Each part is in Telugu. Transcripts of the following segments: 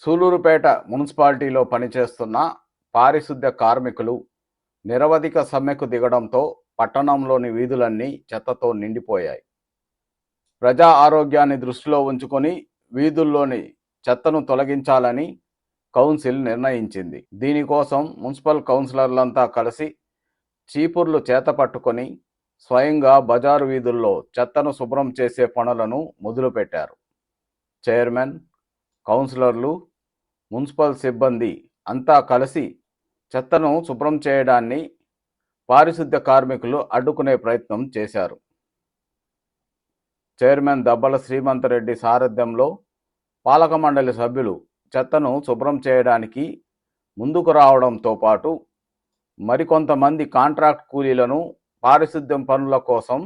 సూలూరుపేట మున్సిపాలిటీలో పనిచేస్తున్న పారిశుద్ధ్య కార్మికులు నిరవధిక సమ్మెకు దిగడంతో పట్టణంలోని వీధులన్నీ చెత్తతో నిండిపోయాయి. ప్రజా ఆరోగ్యాన్ని దృష్టిలో ఉంచుకొని వీధుల్లోని చెత్తను తొలగించాలని కౌన్సిల్ నిర్ణయించింది. దీనికోసం మున్సిపల్ కౌన్సిలర్లంతా కలిసి చీపుర్లు చేతపట్టుకొని స్వయంగా బజారు వీధుల్లో చెత్తను శుభ్రం చేసే పనులను మొదలుపెట్టారు. చైర్మన్, కౌన్సిలర్లు, మున్సిపల్ సిబ్బంది అంతా కలిసి చెత్తను శుభ్రం చేయడాన్ని పారిశుద్ధ్య కార్మికులు అడ్డుకునే ప్రయత్నం చేశారు. చైర్మన్ దబ్బల శ్రీమంతరెడ్డి సారథ్యంలో పాలక మండలి సభ్యులు చెత్తను శుభ్రం చేయడానికి ముందుకు రావడంతో పాటు మరికొంతమంది కాంట్రాక్ట్ కూలీలను పారిశుద్ధ్యం పనుల కోసం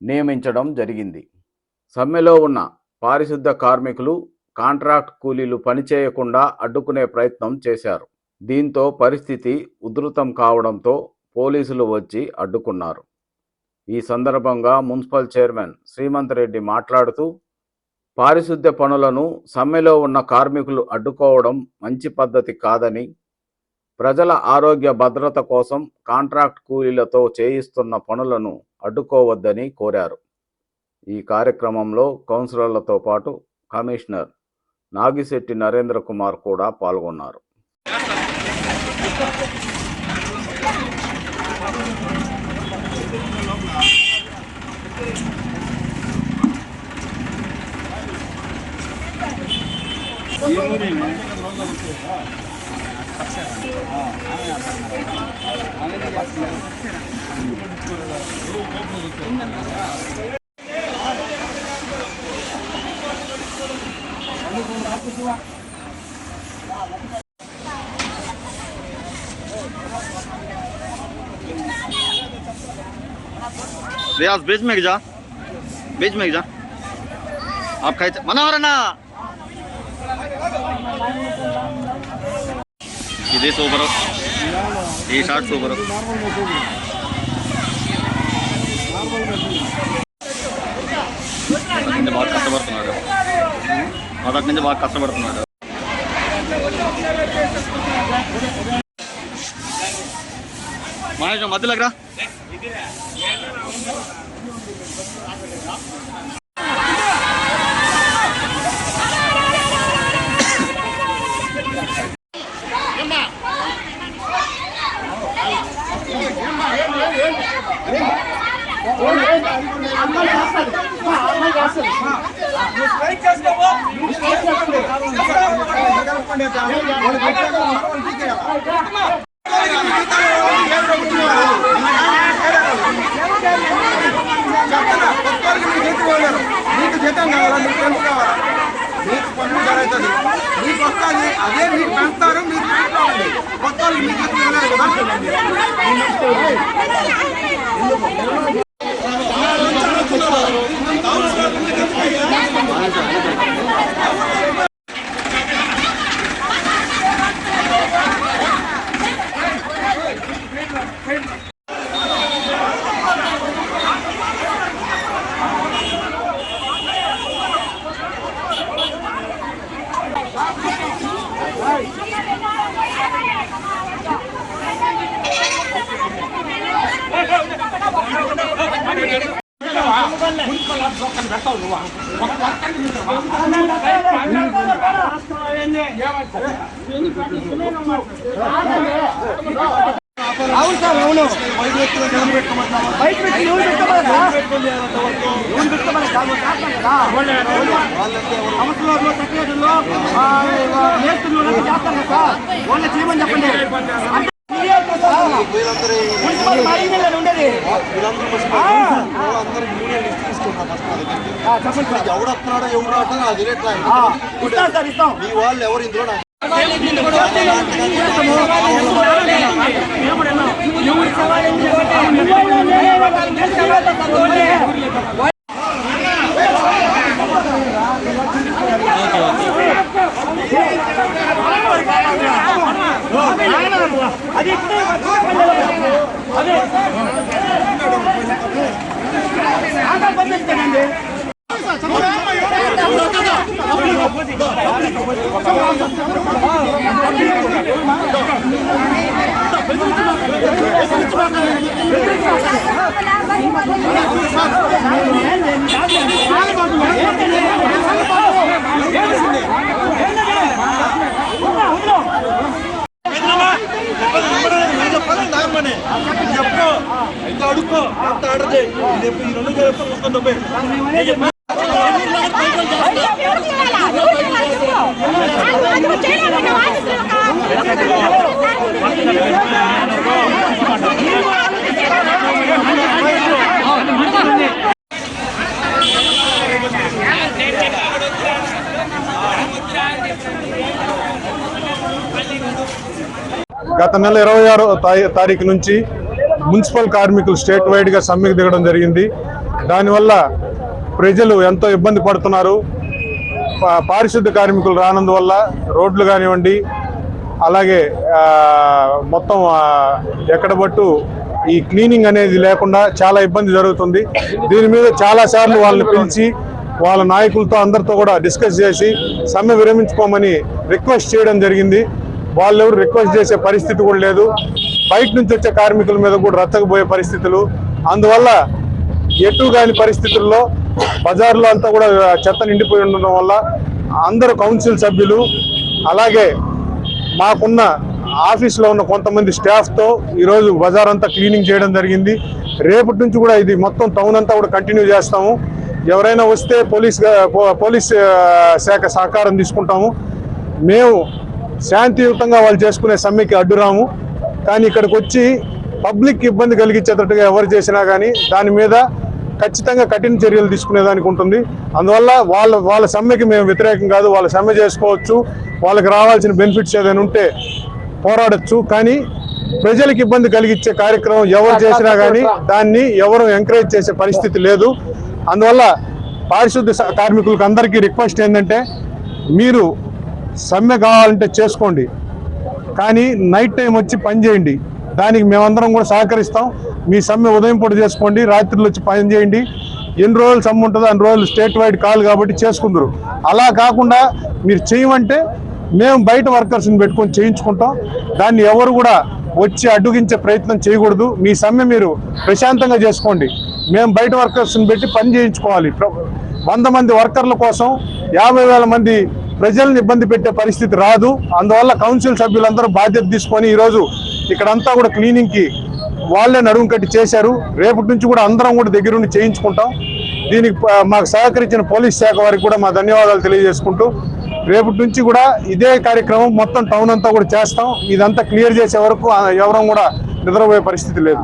నియమించడం జరిగింది. సమ్మెలో ఉన్న పారిశుద్ధ్య కార్మికులు కాంట్రాక్ట్ కూలీలు పనిచేయకుండా అడ్డుకునే ప్రయత్నం చేశారు. దీంతో పరిస్థితి ఉధృతం కావడంతో పోలీసులు వచ్చి అడ్డుకున్నారు. ఈ సందర్భంగా మున్సిపల్ చైర్మన్ శ్రీమంతరెడ్డి మాట్లాడుతూ, పారిశుద్ధ్య పనులను సమ్మెలో ఉన్న కార్మికులు అడ్డుకోవడం మంచి పద్ధతి కాదని, ప్రజల ఆరోగ్య భద్రత కోసం కాంట్రాక్ట్ కూలీలతో చేయిస్తున్న పనులను అడ్డుకోవద్దని కోరారు. ఈ కార్యక్రమంలో కౌన్సిలర్లతో పాటు కమిషనర్ నాగిశెట్టి నరేంద్ర కుమార్ కూడా పాల్గొన్నారు. रियाज बीच में जा, बीच में जा। आप खाए मना हो रहा ना इधे सोबर ये शार्ट सोबर बहुत కష్టపడుతున్నాడు మొదటి నుంచి బాగా కష్టపడుతున్నాడు. మహేష్ మధ్యలో రా. మీకు జీతం కావాలా, మీకు తెలుసు కావాలా, మీకు పనులు జరుగుతుంది, మీకు వస్తుంది, అదే మీకు పెంచుతారు, మీరు పెంచుకోవాలి. కొత్త వాళ్ళు మీకు జీతం ఇవ్వలేదు కదా. అవును సార్, అవును. సంవత్సరంలో సెక్రటరీలో నేర్చులు చేస్తారు కదా సార్, వాళ్ళని చేయమని చెప్పండి. ఎవడొస్తున్నాడో ఎవరు రావటం అది మీ వాళ్ళు ఎవరు ఇందులో అది అడుక్కో ఎంత ఆర్డర్ చేయి ఈ 2 మొత్తం డబ్బే గత నెల 26వ తారీఖు నుంచి మున్సిపల్ కార్మికులు స్టేట్ వైడ్గా సమ్మెకు దిగడం జరిగింది. దానివల్ల ప్రజలు ఎంతో ఇబ్బంది పడుతున్నారు. పారిశుద్ధ్య కార్మికులు రానందువల్ల రోడ్లు కానివ్వండి, అలాగే మొత్తం ఎక్కడబట్టు ఈ క్లీనింగ్ అనేది లేకుండా చాలా ఇబ్బంది జరుగుతుంది. దీని మీద చాలాసార్లు వాళ్ళని పిలిచి వాళ్ళ నాయకులతో అందరితో కూడా డిస్కస్ చేసి సమ్మె విరమించుకోమని రిక్వెస్ట్ చేయడం జరిగింది. వాళ్ళు ఎవరు రిక్వెస్ట్ చేసే పరిస్థితి కూడా లేదు. బయట నుంచి వచ్చే కార్మికుల మీద కూడా రచ్చకపోయే పరిస్థితులు. అందువల్ల ఎటు కాని పరిస్థితుల్లో బజార్లో అంతా కూడా చెత్త నిండిపోయి ఉండడం వల్ల అందరూ కౌన్సిల్ సభ్యులు అలాగే మాకున్న ఆఫీస్లో ఉన్న కొంతమంది స్టాఫ్తో ఈరోజు బజార్ అంతా క్లీనింగ్ చేయడం జరిగింది. రేపటి నుంచి కూడా ఇది మొత్తం టౌన్ అంతా కూడా కంటిన్యూ చేస్తాము. ఎవరైనా వస్తే పోలీస్ శాఖ సహకారం తీసుకుంటాము. మేము శాంతియుతంగా వాళ్ళు చేసుకునే సమ్మెకి అడ్డురాము. కానీ ఇక్కడికి వచ్చి పబ్లిక్ ఇబ్బంది కలిగించేటట్టుగా ఎవరు చేసినా కానీ దాని మీద ఖచ్చితంగా కఠిన చర్యలు తీసుకునేదానికి ఉంటుంది. అందువల్ల వాళ్ళ సమ్మెకి మేము వ్యతిరేకం కాదు. వాళ్ళ సమ్మె చేసుకోవచ్చు, వాళ్ళకి రావాల్సిన బెనిఫిట్స్ ఏదైనా ఉంటే పోరాడచ్చు. కానీ ప్రజలకు ఇబ్బంది కలిగించే కార్యక్రమం ఎవరు చేసినా కానీ దాన్ని ఎవరు ఎంకరేజ్ చేసే పరిస్థితి లేదు. అందువల్ల పారిశుద్ధ్య కార్మికులకు అందరికీ రిక్వెస్ట్ ఏంటంటే, మీరు సమ్మె కావాలంటే చేసుకోండి, కానీ నైట్ టైం వచ్చి పని చేయండి. దానికి మేమందరం కూడా సహకరిస్తాం. మీ సమ్మె ఉదయం పూట చేసుకోండి, రాత్రులు వచ్చి పని చేయండి. ఎన్ని రోజులు సమ్మె ఉంటుందో అన్ని రోజులు స్టేట్ వైడ్ కాల్ కాబట్టి చేసుకుందరు. అలా కాకుండా మీరు చేయమంటే మేము బయట వర్కర్స్ని పెట్టుకొని చేయించుకుంటాం. దాన్ని ఎవరు కూడా వచ్చి అడ్డుగించే ప్రయత్నం చేయకూడదు. మీ సమ్మె మీరు ప్రశాంతంగా చేసుకోండి. మేము బయట వర్కర్స్ని పెట్టి పని చేయించుకోవాలి. 100 మంది వర్కర్ల కోసం 50,000 మంది ప్రజల్ని ఇబ్బంది పెట్టే పరిస్థితి రాదు. అందువల్ల కౌన్సిల్ సభ్యులందరూ బాధ్యత తీసుకొని ఈరోజు ఇక్కడంతా కూడా క్లీనింగ్కి వాళ్ళే నడుము కట్టి చేశారు. రేపటి నుంచి కూడా అందరం కూడా దగ్గరుండి చేయించుకుంటాం. దీనికి మాకు సహకరించిన పోలీస్ శాఖ వారికి కూడా మా ధన్యవాదాలు తెలియజేసుకుంటూ, రేపటి నుంచి కూడా ఇదే కార్యక్రమం మొత్తం టౌన్ అంతా కూడా చేస్తాం. ఇదంతా క్లియర్ చేసే వరకు ఎవరం కూడా నిద్రపోయే పరిస్థితి లేదు.